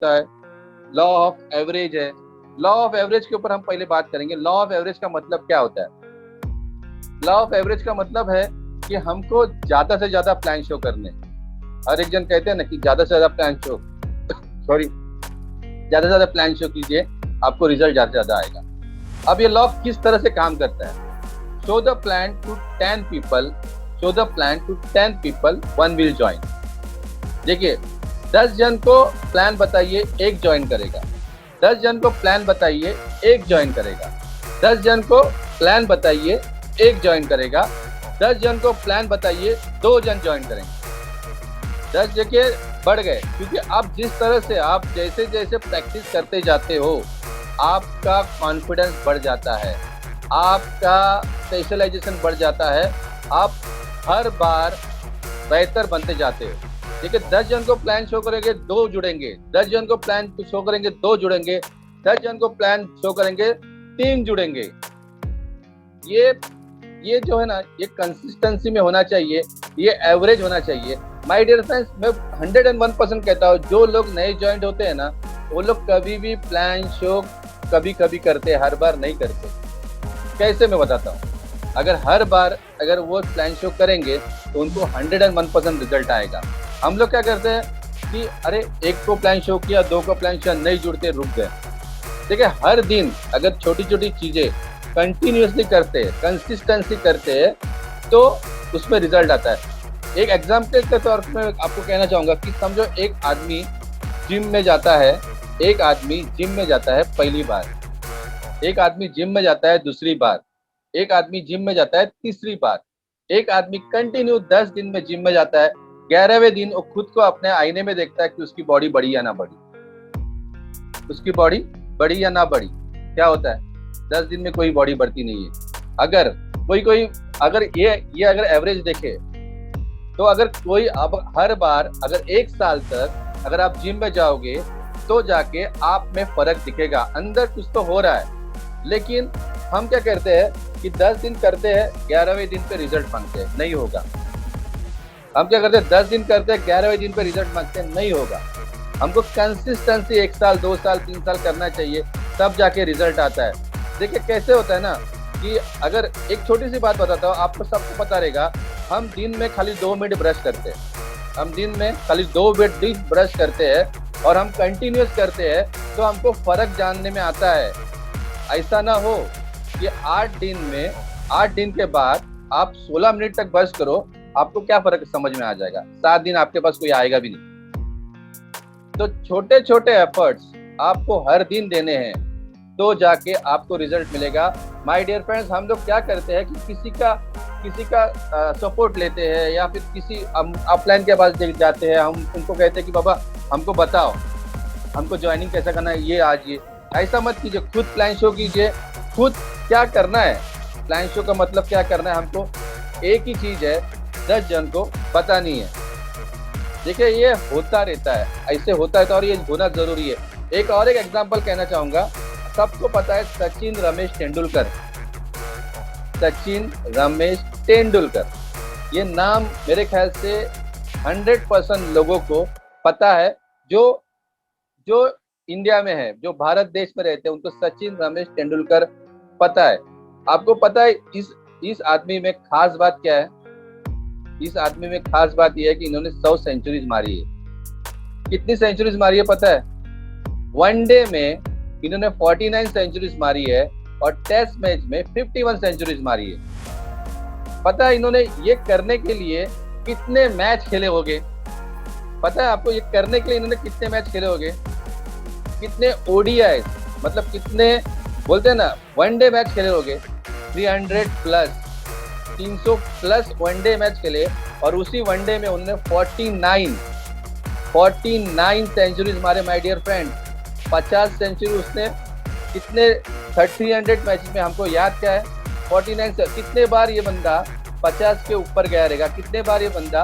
होता है, law of average है। लॉ ऑफ एवरेज के ऊपर हम पहले बात करेंगे। लॉ ऑफ एवरेज का मतलब क्या होता है? लॉ ऑफ एवरेज का मतलब है कि हमको ज्यादा से ज्यादा प्लान शो करने। हर एक जन कहते हैं ना कि ज्यादा से ज्यादा प्लान शो सॉरी ज्यादा से ज्यादा प्लान शो कीजिए, आपको रिजल्ट ज्यादा से ज्यादा आएगा। अब ये लॉ किस तरह से काम करता है? Show the plan to 10 people, show the plan to 10 people, 1 will join. देखिए, 10 जन को प्लान बताइए, एक ज्वाइन करेगा। 10 जन को प्लान बताइए, एक ज्वाइन करेगा। 10 जन को प्लान बताइए, एक ज्वाइन करेगा। 10 जन को प्लान बताइए, 2 जन ज्वाइन करेंगे। 10 जगह बढ़ गए, क्योंकि आप जिस तरह से आप जैसे जैसे प्रैक्टिस करते जाते हो, आपका कॉन्फिडेंस बढ़ जाता है, आपका स्पेशलाइजेशन बढ़ जाता है, आप हर बार बेहतर बनते जाते हो। देखिए, 10 जन को प्लान शो करेंगे, 2 जुड़ेंगे। 10 जन को प्लान शो करेंगे, 2 जुड़ेंगे। 10 जन को प्लान शो करेंगे, 3 जुड़ेंगे। ये जो है ना, ये कंसिस्टेंसी में होना चाहिए, ये एवरेज होना चाहिए। माय डियर फ्रेंड्स, मैं 101% कहता हूँ, जो लोग नए ज्वाइंट होते हैं ना, वो लोग कभी भी प्लान शो कभी कभी करते हैं, हर बार नहीं करते। कैसे, मैं बताता हूँ। अगर हर बार अगर वो प्लान शो करेंगे तो उनको 101% रिजल्ट आएगा। हम लोग क्या करते हैं कि अरे, एक को प्लान शो किया, 2 को प्लान शो नहीं जुड़ते, रुक गए। देखिए, हर दिन अगर छोटी छोटी चीजें कंटिन्यूसली करते हैं, कंसिस्टेंसी करते हैं, तो उसमें रिजल्ट आता है। एक एग्जाम्पल के तौर पर आपको कहना चाहूंगा कि समझो एक आदमी जिम में जाता है, एक आदमी जिम में जाता है पहली बार, एक आदमी जिम में जाता है दूसरी बार, एक आदमी जिम में जाता है तीसरी बार, एक आदमी कंटिन्यू 10 दिन में जिम में जाता है। 11वें दिन वो खुद को अपने आईने में देखता है कि उसकी बॉडी बढ़ी या ना बढ़ी, उसकी बॉडी बढ़ी या ना बढ़ी। क्या होता है? 10 दिन में कोई बॉडी बढ़ती नहीं है। अगर कोई अगर ये अगर एवरेज देखे, तो अगर कोई अब हर बार अगर 1 साल तक अगर आप जिम में जाओगे, तो जाके आप में फर्क दिखेगा, अंदर कुछ तो हो रहा है। लेकिन हम क्या करते हैं कि 10 दिन करते हैं, 11वें दिन पे रिजल्ट मांगते हैं, नहीं होगा। हम क्या करते हैं, 10 दिन करते हैं, 11वें दिन पे रिजल्ट मांगते हैं, नहीं होगा। हमको कंसिस्टेंसी 1 साल 2 साल 3 साल करना चाहिए, तब जाके रिजल्ट आता है। देखिए कैसे होता है ना, कि अगर एक छोटी सी बात बताता हूँ, आपको सबको पता रहेगा, हम दिन में खाली 2 मिनट ब्रश करते हैं, हम दिन में खाली 2 मिनट ब्रश करते हैं, और हम कंटिन्यूस करते हैं, तो हमको फर्क जानने में आता है। ऐसा ना हो कि 8 दिन के बाद आप 16 मिनट तक ब्रश करो, आपको क्या फर्क समझ में आ जाएगा? 7 दिन आपके पास कोई आएगा भी नहीं। तो छोटे छोटे एफर्ट्स आपको हर दिन देने हैं, तो जाके आपको रिजल्ट मिलेगा। माय डियर फ्रेंड्स, हम लोग क्या करते हैं कि किसी का सपोर्ट लेते हैं, या फिर किसी अपलाइन के पास जाते हैं, हम उनको कहते हैं कि बाबा हमको बताओ, हमको ज्वाइनिंग कैसा करना है, ये आज ये। ऐसा मत कीजिए, खुद प्लान शो कीजिए। खुद क्या करना है, प्लान शो का मतलब क्या करना है, हमको एक ही चीज है, 10 जन को बतानी है। देखिए, ये होता रहता है, ऐसे होता है, तो और ये होना जरूरी है। एक एग्जांपल कहना चाहूंगा। सबको पता है सचिन रमेश तेंदुलकर, सचिन रमेश तेंदुलकर, ये नाम मेरे ख्याल से 100% लोगों को पता है। जो जो इंडिया में है, जो भारत देश में रहते हैं, उनको सचिन रमेश तेंदुलकर पता है। आपको पता है इस आदमी में खास बात क्या है? इस आदमी में खास बात यह है कि इन्होंने 100 सेंचुरीज मारी है। कितनी सेंचुरीज मारी है पता है? वनडे में इन्होंने 49 सेंचुरीज मारी है, और टेस्ट मैच में 51 सेंचुरीज मारी है। पता है इन्होंने ये करने के लिए कितने मैच खेले होंगे? पता है आपको ये करने के लिए इन्होंने कितने मैच खेले होंगे? कितने ओडीआई, मतलब कितने बोलते हैं ना, वनडे मैच खेले होंगे? 300 प्लस, 300 प्लस वनडे मैच खेले, और उसी वनडे में उन्होंने 49 सेंचुरीज मारे। माय डियर फ्रेंड, 50 सेंचुरी उसने कितने 300 मैच में, हमको याद क्या है, 49 से कितने बार ये बंदा 50 के ऊपर गया रहेगा, कितने बार ये बंदा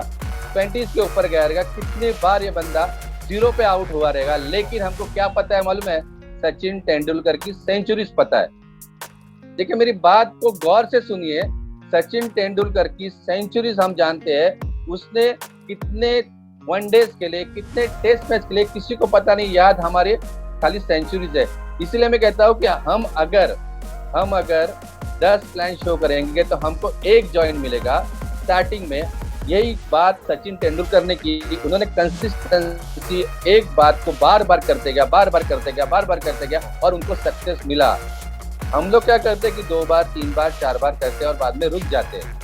20 के ऊपर गया रहेगा, कितने बार ये बंदा 0 पे आउट हुआ रहेगा। लेकिन हमको क्या पता है मालूम है? सचिन तेंदुलकर की सेंचुरीज पता है। देखिए, मेरी बात को गौर से सुनिए। सचिन तेंदुलकर की सेंचुरीज हम जानते हैं, उसने कितने वनडेज के लिए, कितने टेस्ट मैच के लिए, किसी को पता नहीं। याद हमारे खाली सेंचुरीज है। इसलिए मैं कहता हूँ कि हम अगर 10 प्लान शो करेंगे तो हमको एक जॉइंट मिलेगा स्टार्टिंग में। यही बात सचिन तेंदुलकर ने की, उन्होंने कंसिस्टेंसी एक बात को बार बार करते गया और उनको सक्सेस मिला। हम लोग क्या करते हैं कि 2 बार 3 बार 4 बार करते हैं और बाद में रुक जाते हैं।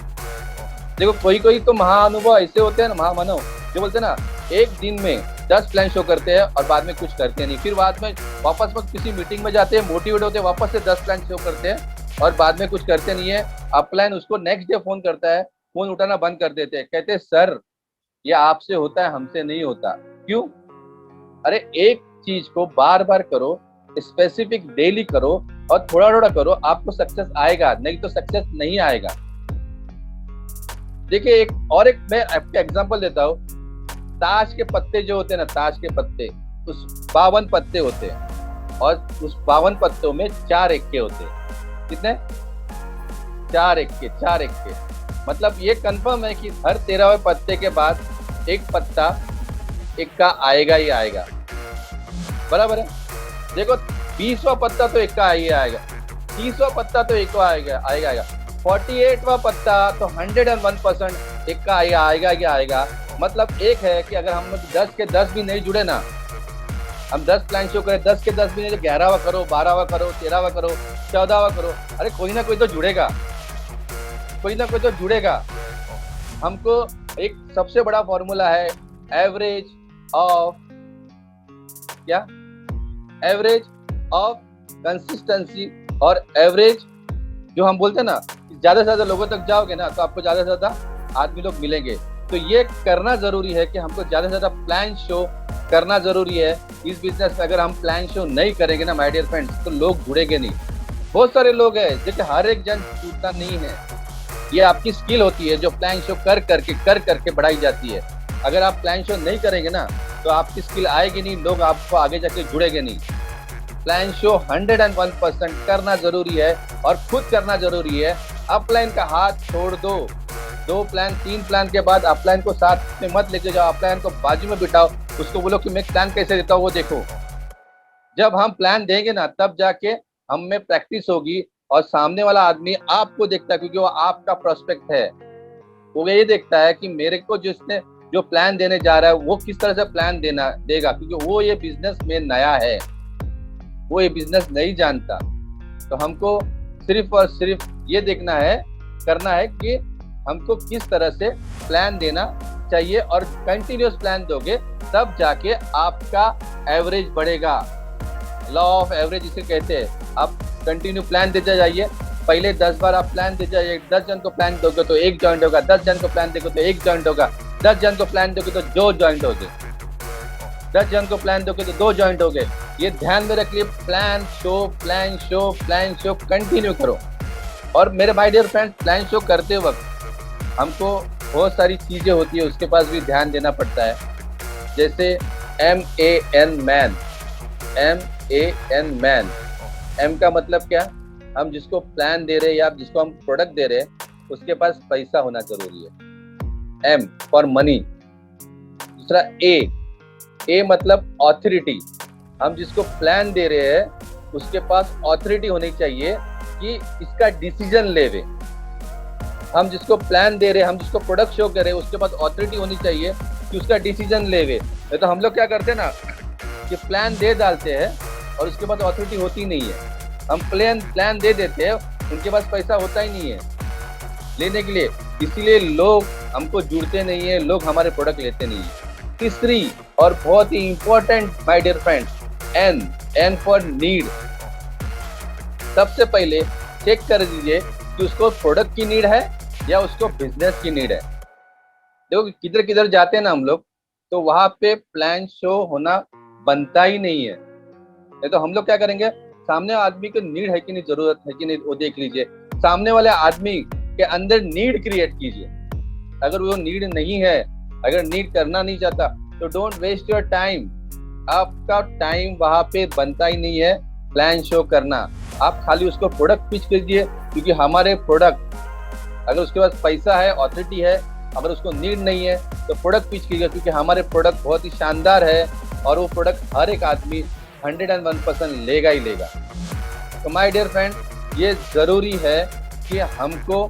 देखो कोई तो महाअनुभव ऐसे होते हैं ना, महामानव, जो बोलते हैं ना एक दिन में 10 प्लान शो करते हैं और बाद में कुछ करते नहीं। फिर बाद में वापस में किसी मीटिंग में जाते हैं, मोटिवेट होते हैं, वापस से 10 प्लान शो करते हैं और बाद में कुछ करते नहीं है। अपलाइन उसको नेक्स्ट डे फोन करता है, फोन उठाना बंद कर देते हैं, कहते हैं सर ये आपसे होता है, हमसे नहीं होता। क्यों? अरे एक चीज को बार बार करो, स्पेसिफिक डेली करो और थोड़ा थोड़ा करो, आपको सक्सेस आएगा, नहीं तो सक्सेस नहीं आएगा। देखिए एक मैं आपको एग्जांपल देता हूँ। ताश के पत्ते जो होते हैं ना, ताश के पत्ते, उस 52 पत्ते होते हैं और उस 52 पत्तों में 4 एक्के होते हैं। कितने? 4 एक्के। मतलब ये कंफर्म है कि हर 13वें पत्ते के बाद एक पत्ता एक्का आएगा ही आएगा। बराबर है? देखो 20वां पत्ता तो एक्का ही आएगा, 30वां पत्ता तो एक्का आएगा, 48वां पत्ता तो 101% एक्का आएगा। मतलब एक है कि अगर हम लोग 10 के 10 भी नहीं जुड़े ना, हम 10 प्लान शो करें, 10 के 10 भी नहीं, 11वां करो, 12वां करो, 13वां करो, 14वां करो, अरे कोई ना कोई तो जुड़ेगा। हमको एक सबसे बड़ा फॉर्मूला है एवरेज ऑफ कंसिस्टेंसी और एवरेज, जो हम बोलते हैं ना, ज्यादा से ज्यादा लोगों तक जाओगे ना तो आपको ज्यादा से ज्यादा आदमी लोग मिलेंगे। तो ये करना जरूरी है कि हमको ज्यादा से ज्यादा प्लान शो करना जरूरी है इस बिजनेस में। अगर हम प्लान शो नहीं करेंगे ना माय डियर फ्रेंड्स, तो लोग जुड़ेंगे नहीं। बहुत सारे लोग हैं, जैसे हर एक जन जुड़ता नहीं है। ये आपकी स्किल होती है जो प्लान शो कर करके बढ़ाई जाती है। अगर आप प्लान शो नहीं करेंगे ना तो आपकी स्किल आएगी नहीं, लोग आपको आगे जाके जुड़ेंगे नहीं। प्लान शो 101% करना जरूरी है और खुद करना जरूरी है। अपलाइन का हाथ छोड़ दो। 2 प्लान 3 प्लान के बाद अपलाइन को साथ में मत लेके जाओ, अपलाइन को बाजू में बिठाओ, उसको बोलो कि मैं प्लान कैसे देता हूँ वो देखो। जब हम प्लान देंगे ना तब जाके हम में प्रैक्टिस होगी और सामने वाला आदमी आपको देखता है, क्योंकि वो आपका प्रोस्पेक्ट है। वो ये देखता है कि मेरे को जिसने जो प्लान देने जा रहा है वो किस तरह से प्लान देगा, क्योंकि वो ये बिजनेस में नया है, वो ये बिजनेस नहीं जानता। तो हमको सिर्फ और सिर्फ ये करना है कि हमको किस तरह से प्लान देना चाहिए, और कंटिन्यूअस प्लान दोगे तब जाके आपका एवरेज बढ़ेगा। लॉ ऑफ एवरेज इसे कहते हैं। आप कंटिन्यू प्लान देते जाइए। पहले 10 बार आप प्लान देते जाइए। 10 जन को प्लान दोगे तो 1 जॉइंट होगा, 10 जन को प्लान दोगे तो 1 जॉइंट होगा, 10 जन को प्लान दोगे तो 2 जॉइंट होंगे, 10 जन को प्लान दोगे तो 2 जॉइंट होंगे। ये ध्यान में रखिए, प्लान शो कंटिन्यू करो। और मेरे my dear friends, plan show करते वक्त हमको बहुत सारी चीजें होती है, उसके पास भी ध्यान देना पड़ता है। जैसे MAN मैन, M का मतलब क्या? हम जिसको प्लान दे रहे हैं या जिसको हम प्रोडक्ट दे रहे हैं उसके पास पैसा होना जरूरी है। M for money. दूसरा A मतलब ऑथोरिटी। हम जिसको प्लान दे रहे हैं उसके पास ऑथोरिटी होनी चाहिए कि इसका डिसीजन लेवे। हम जिसको प्लान दे रहे हैं, हम जिसको प्रोडक्ट शो कर रहे हैं, उसके पास ऑथोरिटी होनी चाहिए कि उसका डिसीजन लेवे। तो हम लोग क्या करते हैं ना कि प्लान दे डालते हैं और उसके बाद ऑथोरिटी होती नहीं है। हम प्लान दे देते हैं, उनके पास पैसा होता ही नहीं है लेने के लिए, इसीलिए लोग हमको जुड़ते नहीं है, लोग हमारे प्रोडक्ट लेते नहीं है। तीसरी और बहुत ही important my dear friends, N for need. सबसे पहले चेक कर दीजिए कि उसको प्रोडक्ट की नीड है या उसको बिजनेस की नीड है। देखो किधर किधर जाते हैं ना हम लोग, तो वहां पे प्लान शो होना बनता ही नहीं है। नहीं तो हम लोग क्या करेंगे, सामने आदमी को नीड है कि नहीं, जरूरत है कि नहीं, वो देख लीजिए। सामने वाले आदमी के अंदर नीड क्रिएट कीजिए। अगर वो नीड नहीं है, अगर नीड करना नहीं चाहता, तो डोंट वेस्ट योर टाइम। आपका टाइम वहां पे बनता ही नहीं है प्लान शो करना। आप खाली उसको प्रोडक्ट पिच कीजिए, क्योंकि हमारे प्रोडक्ट, अगर उसके पास पैसा है, ऑथोरिटी है, अगर उसको नीड नहीं है तो प्रोडक्ट पिच कीजिए, क्योंकि हमारे प्रोडक्ट बहुत ही शानदार है और वो प्रोडक्ट हर एक आदमी 101% लेगा ही लेगा। तो माय डियर फ्रेंड, ये ज़रूरी है कि हमको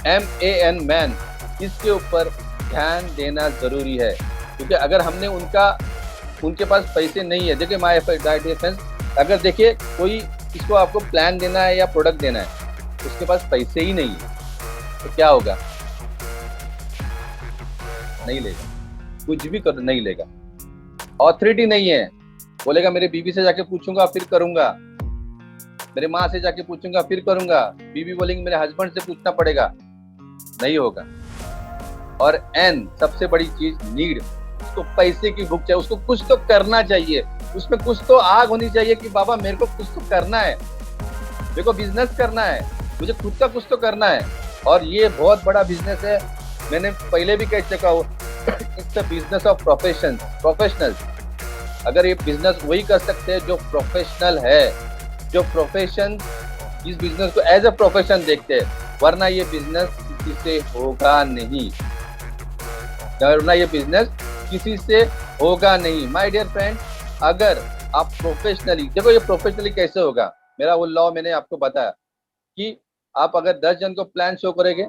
MAN मैन इसके ऊपर ध्यान देना ज़रूरी है, क्योंकि अगर हमने उनके पास पैसे नहीं है। देखिए माय डियर फ्रेंड्स, अगर देखिए कोई इसको आपको प्लान देना है या प्रोडक्ट देना है, उसके पास पैसे ही नहीं है, तो क्या होगा? नहीं लेगा, कुछ भी कर नहीं लेगा। ऑथोरिटी नहीं है, बोलेगा मेरे बीवी से जाके पूछूंगा फिर करूंगा, मेरे माँ से जाके पूछूंगा फिर करूंगा, बीवी बोलेंगे मेरे हस्बैंड से पूछना पड़ेगा, नहीं होगा। और एन सबसे बड़ी चीज, नीड। उसको पैसे की भूख चाहिए, उसको कुछ तो करना चाहिए, उसमें कुछ तो आग होनी चाहिए कि बाबा मेरे को कुछ तो करना है, मेरे को बिजनेस करना है, मुझे खुद का कुछ तो करना है। और ये बहुत बड़ा बिजनेस है, मैंने पहले भी कह चुका हूँ, it's a business of professionals. अगर ये बिजनेस वही कर सकते हैं जो प्रोफेशनल है, जो प्रोफेशन इस बिजनेस को एज अ प्रोफेशन देखते हैं, वरना ये बिजनेस किसी से होगा नहीं, वरना ये बिजनेस किसी से होगा नहीं। माय डियर फ्रेंड, अगर आप प्रोफेशनली देखो, ये प्रोफेशनली कैसे होगा, मेरा वो लॉ मैंने आपको बताया कि आप अगर 10 जन को प्लान शो करेंगे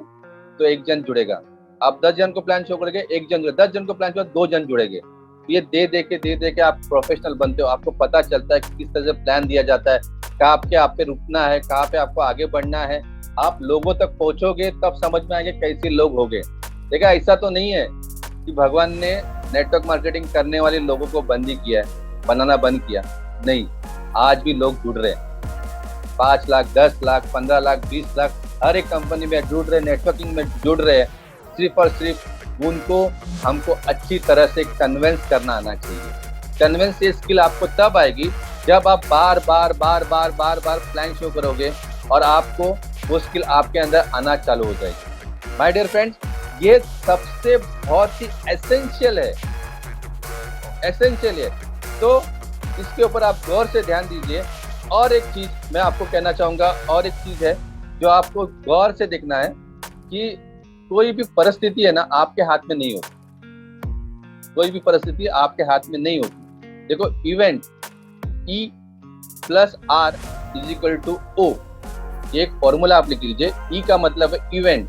तो 1 जन जुड़ेगा, आप 10 जन को प्लान शो करेंगे 1 जन जुड़ेगा, 10 जन को प्लान शो 2 जन जुड़ेंगे। ये दे दे के आप प्रोफेशनल बनते हो, आपको पता चलता है कि किस तरह से प्लान दिया जाता है, कहाँ पे आप पे रुकना है, कहाँ पे आपको आगे बढ़ना है। आप लोगों तक पहुंचोगे तब समझ में आएंगे कैसे लोग होंगे। देखा, ऐसा तो नहीं है कि भगवान ने नेटवर्क मार्केटिंग करने वाले लोगों को बंद ही किया है, बनाना बंद किया नहीं, आज भी लोग जुड़ रहे हैं। 5 लाख, 10 लाख, 15 लाख, 20 लाख हर एक कंपनी में जुड़ रहे, नेटवर्किंग में जुड़ रहे हैं। सिर्फ और सिर्फ उनको हमको अच्छी तरह से कन्विंस करना आना चाहिए। कन्विंस ये स्किल आपको तब आएगी जब आप बार बार प्लान शो करोगे और आपको वो स्किल आपके अंदर आना चालू हो जाएगी। माय डियर फ्रेंड्स, ये सबसे बहुत ही एसेंशियल है। तो इसके ऊपर आप गौर से ध्यान दीजिए। और एक चीज मैं आपको कहना चाहूंगा, और एक चीज है जो आपको गौर से देखना है कि कोई भी परिस्थिति है ना आपके हाथ में नहीं होती, कोई भी परिस्थिति आपके हाथ में नहीं होती। देखो, इवेंट E+R = O, ये एक फॉर्मूला आप लिख लीजिए। E का मतलब है इवेंट,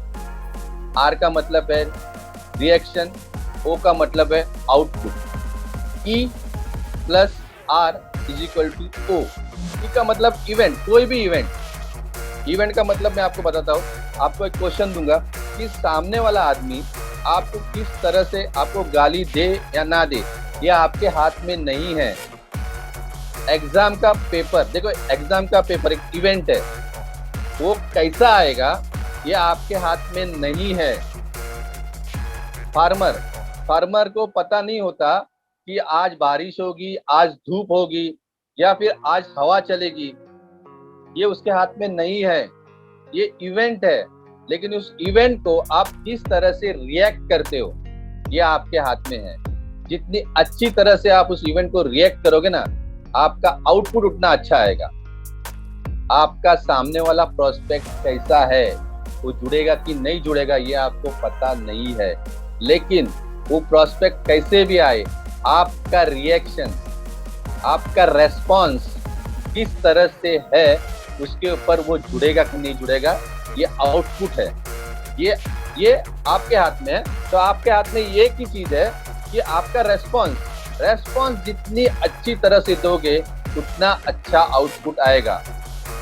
R का मतलब है रिएक्शन, O का मतलब है आउटपुट। E+R = O, E का मतलब इवेंट, कोई भी इवेंट। इवेंट का मतलब मैं आपको बताता हूँ, आपको एक क्वेश्चन दूंगा कि सामने वाला आदमी आपको किस तरह से आपको गाली दे या ना दे, ये आपके हाथ में नहीं है। एग्जाम का पेपर, देखो एग्जाम का पेपर एक इवेंट है, वो कैसा आएगा ये आपके हाथ में नहीं है। फार्मर को पता नहीं होता कि आज बारिश होगी, आज धूप होगी या फिर आज हवा चलेगी, ये उसके हाथ में नहीं है, ये इवेंट है। लेकिन उस इवेंट को आप किस तरह से रिएक्ट करते हो ये आपके हाथ में है। जितनी अच्छी तरह से आप उस इवेंट को रिएक्ट करोगे ना, आपका आउटपुट उतना अच्छा आएगा। आपका सामने वाला प्रोस्पेक्ट कैसा है, वो जुड़ेगा कि नहीं जुड़ेगा ये आपको पता नहीं है, लेकिन वो प्रोस्पेक्ट कैसे भी आए, आपका रिएक्शन, आपका रेस्पॉन्स किस तरह से है, उसके ऊपर वो जुड़ेगा कि नहीं जुड़ेगा, ये आउटपुट है। ये आपके हाथ में है। तो आपके हाथ में ये की चीज है कि आपका रेस्पॉन्स जितनी अच्छी तरह से दोगे उतना अच्छा आउटपुट आएगा।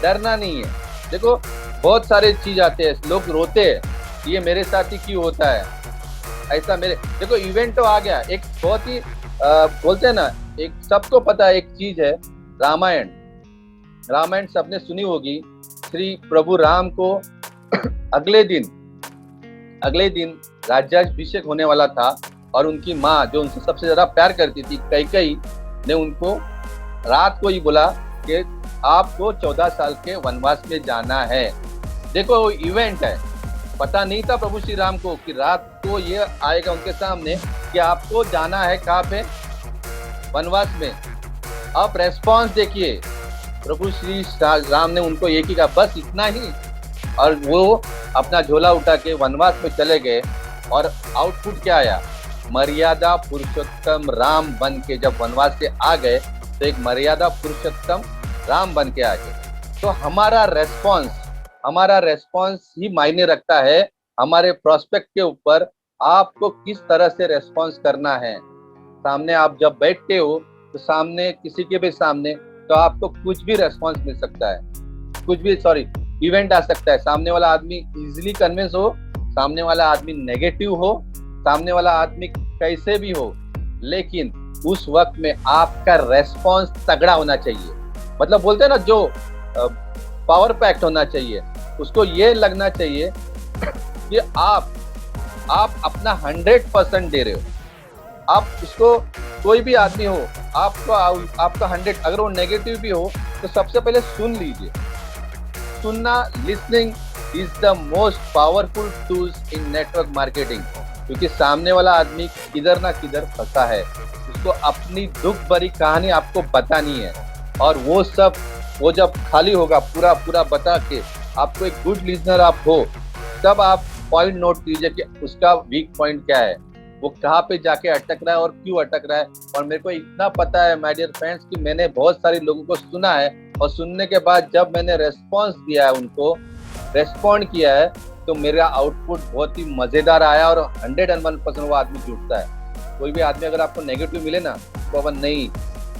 डरना नहीं है। देखो, बहुत सारे चीज आते हैं, लोग रोते हैं ये मेरे साथ ही क्यों होता है, ऐसा मेरे, देखो इवेंट तो आ गया। एक बहुत ही बोलते हैं ना, एक सबको पता है एक चीज है, रामायण सबने सुनी होगी। श्री प्रभु राम को अगले दिन राज्याभिषेक होने वाला था और उनकी माँ जो उनसे सबसे ज्यादा प्यार करती थी, कैकेयी ने उनको रात को ही बोला कि आपको 14 साल के वनवास में जाना है। देखो, वो इवेंट है। पता नहीं था प्रभु श्री राम को कि रात को ये आएगा उनके सामने कि आपको जाना है कहाँ पे, वनवास में। अब रेस्पॉन्स देखिए, प्रभु श्री राम ने उनको एक ही कहा, बस इतना ही, और वो अपना झोला उठा के वनवास में चले गए और आउटपुट क्या आया, मर्यादा पुरुषोत्तम राम बन के जब वनवास से आ गए तो एक मर्यादा पुरुषोत्तम राम बन के आ गए। तो हमारा रेस्पॉन्स ही मायने रखता है हमारे प्रोस्पेक्ट के ऊपर, आपको किस तरह से रेस्पॉन्स करना है। सामने आप जब बैठते हो तो सामने किसी के भी सामने तो आपको कुछ भी रेस्पॉन्स मिल सकता है, इवेंट आ सकता है। सामने वाला आदमी इजीली कन्विंस हो, सामने वाला आदमी नेगेटिव हो, सामने वाला आदमी कैसे भी हो, लेकिन उस वक्त में आपका रेस्पॉन्स तगड़ा होना चाहिए। मतलब बोलते हैं ना, जो पावर पैक्ट होना चाहिए, उसको ये लगना चाहिए कि आप अपना 100% दे रहे हो। आप उसको, कोई भी आदमी हो, आपका 100, अगर वो नेगेटिव भी हो तो सबसे पहले सुन लीजिए। सुनना, listening is the most powerful tools in network marketing, क्योंकि सामने वाला आदमी किधर ना किधर फंसा है, उसको अपनी दुख भरी कहानी आपको बतानी है, और वो जब खाली होगा पूरा बता के, आपको एक गुड लिसनर आप हो, तब आप पॉइंट नोट कीजिए कि उसका वीक पॉइंट क्या है, वो कहाँ पे जाके अटक रहा है और क्यों अटक रहा है। और मेरे को इतना पता है माय डियर फ्रेंड्स कि मैंने बहुत सारे लोगों को सुना है, और सुनने के बाद जब मैंने रेस्पॉन्स दिया है, उनको रेस्पॉन्ड किया है, तो मेरा आउटपुट बहुत ही मजेदार आया और 101% वो आदमी जुटता है। कोई भी आदमी अगर आपको नेगेटिव मिले ना, तो अपन नहीं,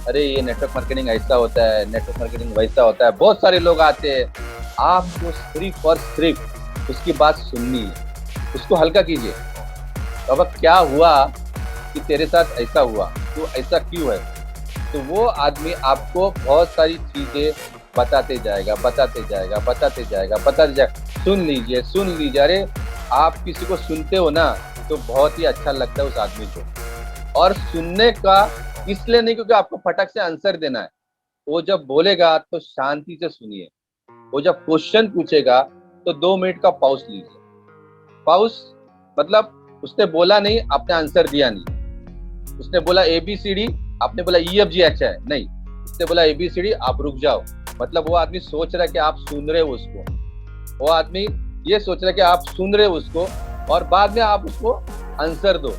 अरे ये नेटवर्क मार्केटिंग ऐसा होता है, नेटवर्क मार्केटिंग वैसा होता है, बहुत सारे लोग आते हैं, आपको सिर्फ और सिर्फ उसकी बात सुननी है, उसको हल्का कीजिए। अब क्या हुआ कि तेरे साथ ऐसा हुआ, तो ऐसा क्यों है, तो वो आदमी आपको बहुत सारी चीजें बताते जाएगा। सुन लीजिए। अरे आप किसी को सुनते हो ना, तो बहुत ही अच्छा लगता है उस आदमी को। और सुनने का इसलिए नहीं क्योंकि आपको फटक से आंसर देना है, वो जब बोलेगा तो शांति से सुनिए। वो जब क्वेश्चन पूछेगा तो 2 मिनट का पॉज लीजिए। पॉज मतलब उसने बोला नहीं, आपने आंसर दिया नहीं। उसने बोला ABCD, आपने बोला EFG है, नहीं, उसने बोला ABCD, आप रुक जाओ। मतलब वो आदमी सोच रहा है कि आप सुन रहे हो उसको, वो आदमी ये सोच रहा है कि आप सुन रहे हो उसको, और बाद में आप उसको आंसर दो।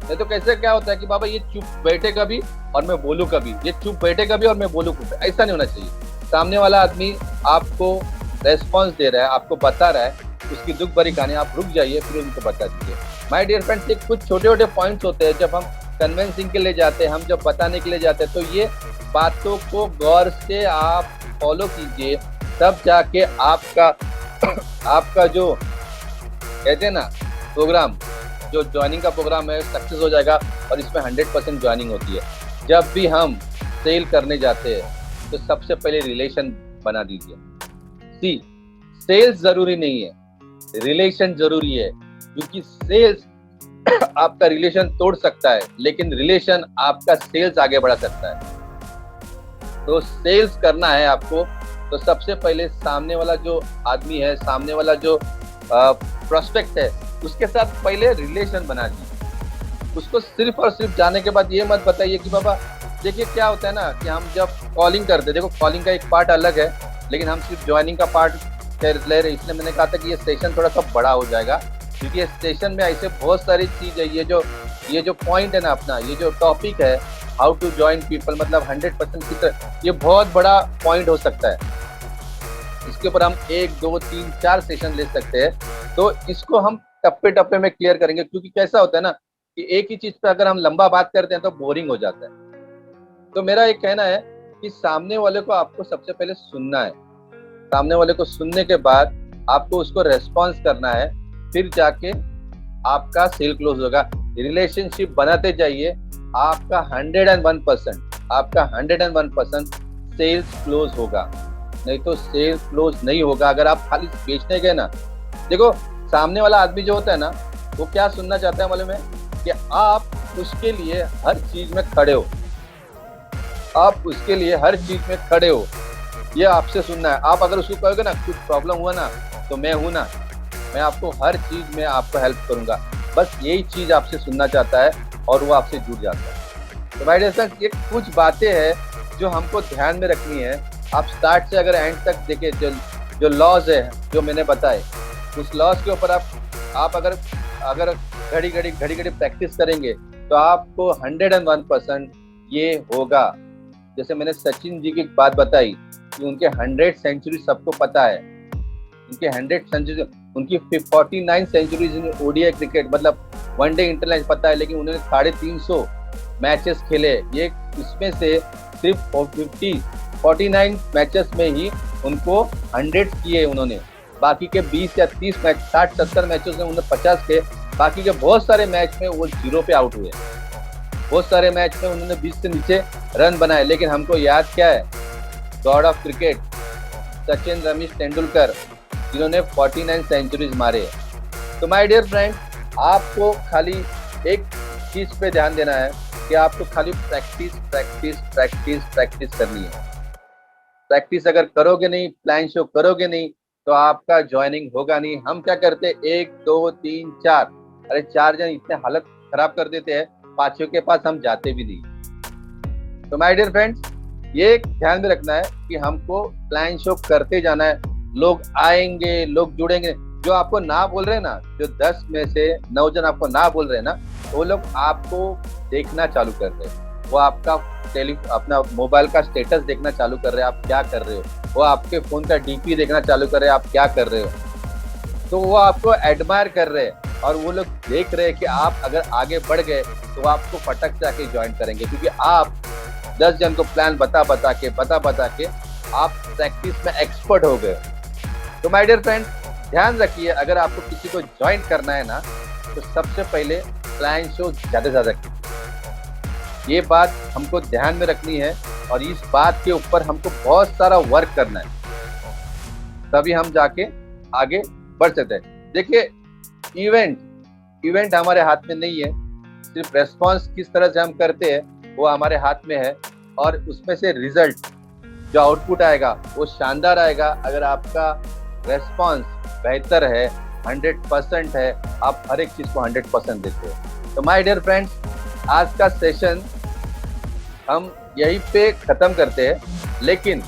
नहीं तो कैसे क्या होता है कि बाबा ये चुप बैठे कभी और मैं बोलूं कभी, ये चुप बैठे कभी और मैं बोलूं कभी, ऐसा नहीं होना चाहिए। सामने वाला आदमी आपको रेस्पॉन्स दे रहा है, आपको बता रहा है उसकी दुख भरी कहानी, आप रुक जाइए, फिर उनको बता दीजिए। माय डियर फ्रेंड्स, ये कुछ छोटे छोटे पॉइंट्स होते हैं, जब हम कन्विंसिंग के लिए जाते हैं, हम जब बताने के लिए जाते हैं, तो ये बातों को गौर से आप फॉलो कीजिए, तब जाके आपका जो कहते हैं ना प्रोग्राम, जो ज्वाइनिंग का प्रोग्राम है, सक्सेस हो जाएगा। और इसमें 100% ज्वाइनिंग होती है। जब भी हम सेल करने जाते हैं तो सबसे पहले रिलेशन बना दीजिए। सेल्स जरूरी नहीं है, रिलेशन जरूरी है, क्योंकि सेल्स आपका रिलेशन तोड़ सकता है, लेकिन रिलेशन आपका सेल्स आगे बढ़ा सकता है। तो सेल्स करना है आपको, तो सबसे पहले सामने वाला जो आदमी है, सामने वाला जो प्रोस्पेक्ट है, उसके साथ पहले रिलेशन बना दीजिए। उसको सिर्फ और सिर्फ जाने के बाद ये मत बताइए कि बाबा देखिए क्या होता है ना, कि हम जब कॉलिंग करते, देखो कॉलिंग का एक पार्ट अलग है, लेकिन हम सिर्फ ज्वाइनिंग का पार्ट ले रहे, इसलिए मैंने कहा था कि ये सेशन थोड़ा सा बड़ा हो जाएगा, क्योंकि इस सेशन में ऐसे बहुत सारी चीज है। ये जो पॉइंट है ना अपना, ये जो टॉपिक है, हाउ टू ज्वाइन पीपल, मतलब 100% की तरह, ये बहुत बड़ा पॉइंट हो सकता है। इसके ऊपर हम 1, 2, 3, 4 सेशन ले सकते हैं। तो इसको हम टप्पे टप्पे में क्लियर करेंगे, क्योंकि कैसा होता है ना कि एक ही चीज पे अगर हम लंबा बात करते हैं तो बोरिंग हो जाता है। तो मेरा एक कहना है कि सामने वाले को आपको सबसे पहले सुनना है, सामने वाले को सुनने के बाद आपको उसको रेस्पॉन्स करना है, फिर जाके आपका सेल क्लोज होगा। रिलेशनशिप बनाते जाइए, आपका 101% सेल्स क्लोज होगा। नहीं तो सेल्स क्लोज नहीं होगा अगर आप खाली बेचने गए ना। देखो सामने वाला आदमी जो होता है ना, वो क्या सुनना चाहता है मालूम है, कि आप उसके लिए हर चीज में खड़े हो, आप उसके लिए हर चीज में खड़े हो, ये आपसे सुनना है। आप अगर उसको कहोगे ना कुछ प्रॉब्लम हुआ ना, तो मैं हूं ना, मैं आपको हर चीज में आपको हेल्प करूंगा, बस यही चीज आपसे सुनना चाहता है और वो आपसे जुड़ जाता है। तो भाई दोस्तों, ये कुछ बातें हैं जो हमको ध्यान में रखनी है। आप स्टार्ट से अगर एंड तक देखें, जो लॉज है जो मैंने बताए, उस लॉस के ऊपर आप अगर अगर घड़ी घड़ी प्रैक्टिस करेंगे तो आपको 101% ये होगा। जैसे मैंने सचिन जी की बात बताई कि उनके 100 सेंचुरी सबको पता है, उनके 100 सेंचुरी, उनकी 49 सेंचुरीज इन ओडीआई क्रिकेट मतलब वनडे इंटरनेशनल पता है, लेकिन उन्होंने 350 मैचेस खेले। ये इसमें से सिर्फ 49 मैचेस में ही उनको 100 किए उन्होंने, बाकी के 20 या 30 मैच 60-70 मैचेस में उन्होंने 50 के, बाकी के बहुत सारे मैच में वो 0 पे आउट हुए, बहुत सारे मैच में उन्होंने 20 से नीचे रन बनाए। लेकिन हमको याद क्या है, God of cricket Sachin Ramesh Tendulkar जिन्होंने 49 सेंचुरीज मारे। तो माय डियर फ्रेंड, आपको खाली एक चीज पे ध्यान देना है कि आपको खाली प्रैक्टिस प्रैक्टिस प्रैक्टिस प्रैक्टिस करनी है। प्रैक्टिस अगर करोगे नहीं, प्लान शो करोगे नहीं, तो आपका ज्वाइनिंग होगा नहीं। हम क्या करते, 1 2 3 4, अरे 4 जन इतने हालत खराब कर देते हैं, पांचों के पास हम जाते भी नहीं। तो माय डियर फ्रेंड्स, ये ध्यान में रखना है कि हमको प्लान शो करते जाना है। लोग आएंगे, लोग जुड़ेंगे। जो आपको ना बोल रहे हैं ना, जो 10 में से 9 जन आपको ना बोल रहे हैं ना, वो लोग आपको देखना चालू कर रहे हैं। वो आपका अपना मोबाइल का स्टेटस देखना चालू कर रहे हैं, आप क्या कर रहे हो। वो आपके फोन का डीपी देखना चालू कर रहे हैं, आप क्या कर रहे हो। तो वो आपको एडमायर कर रहे हैं और वो लोग देख रहे हैं कि आप अगर आगे बढ़ गए तो वो आपको फटक से आके ज्वाइन करेंगे, क्योंकि आप 10 जन को प्लान बता बता के आप प्रैक्टिस में एक्सपर्ट हो गए। तो माय डियर फ्रेंड, ध्यान रखिए, अगर आपको किसी को ज्वाइन करना है ना, तो सबसे पहले प्लान शो ज़्यादा से ज़्यादा कीजिए। ये बात हमको ध्यान में रखनी है और इस बात के ऊपर हमको बहुत सारा वर्क करना है, तभी हम जाके आगे बढ़ सकते हैं। देखिए, इवेंट हमारे हाथ में नहीं है, सिर्फ रेस्पॉन्स किस तरह से हम करते हैं वो हमारे हाथ में है, और उसमें से रिजल्ट जो आउटपुट आएगा वो शानदार आएगा। अगर आपका रेस्पॉन्स बेहतर है, 100% है, आप हर एक चीज़ को 100% देते हो। तो माय डियर फ्रेंड्स, आज का सेशन हम यहीं पे ख़त्म करते हैं, लेकिन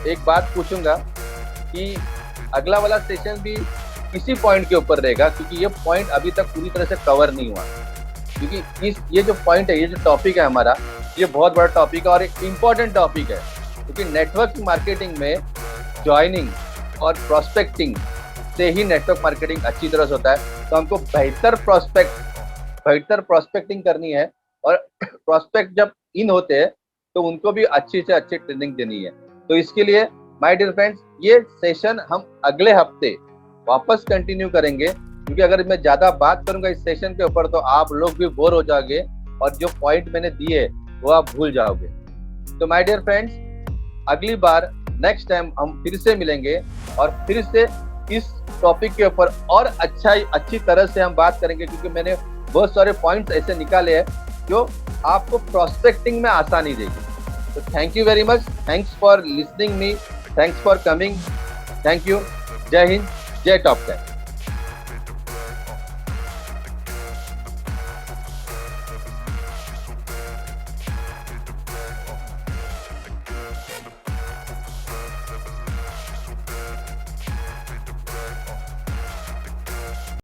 एक बात पूछूंगा कि अगला वाला सेशन भी इसी पॉइंट के ऊपर रहेगा, क्योंकि ये पॉइंट अभी तक पूरी तरह से कवर नहीं हुआ। क्योंकि ये जो पॉइंट है, ये जो टॉपिक है हमारा, ये बहुत बड़ा टॉपिक है और एक इम्पॉर्टेंट टॉपिक है, क्योंकि नेटवर्क मार्केटिंग में ज्वाइनिंग और प्रोस्पेक्टिंग से ही नेटवर्क मार्केटिंग अच्छी तरह से होता है। तो हमको बेहतर प्रोस्पेक्टिंग करनी है, और प्रोस्पेक्ट जब इन होते हैं तो उनको भी अच्छी से अच्छी ट्रेनिंग देनी है। तो इसके लिए माय डियर फ्रेंड्स, ये सेशन हम अगले हफ्ते वापस कंटिन्यू करेंगे, क्योंकि अगर मैं ज़्यादा बात करूंगा इस सेशन के ऊपर तो आप लोग भी बोर हो जाओगे और जो पॉइंट मैंने दिए वो आप भूल जाओगे। तो माय डियर फ्रेंड्स, अगली बार नेक्स्ट टाइम हम फिर से मिलेंगे और फिर से इस टॉपिक के ऊपर और अच्छी तरह से हम बात करेंगे, क्योंकि मैंने बहुत सारे पॉइंट्स ऐसे निकाले हैं जो आपको प्रोस्पेक्टिंग में आसानी देगी। तो thank you very much, thanks for listening me, thanks for coming, thank you. जय हिंद, जय टॉप टेन।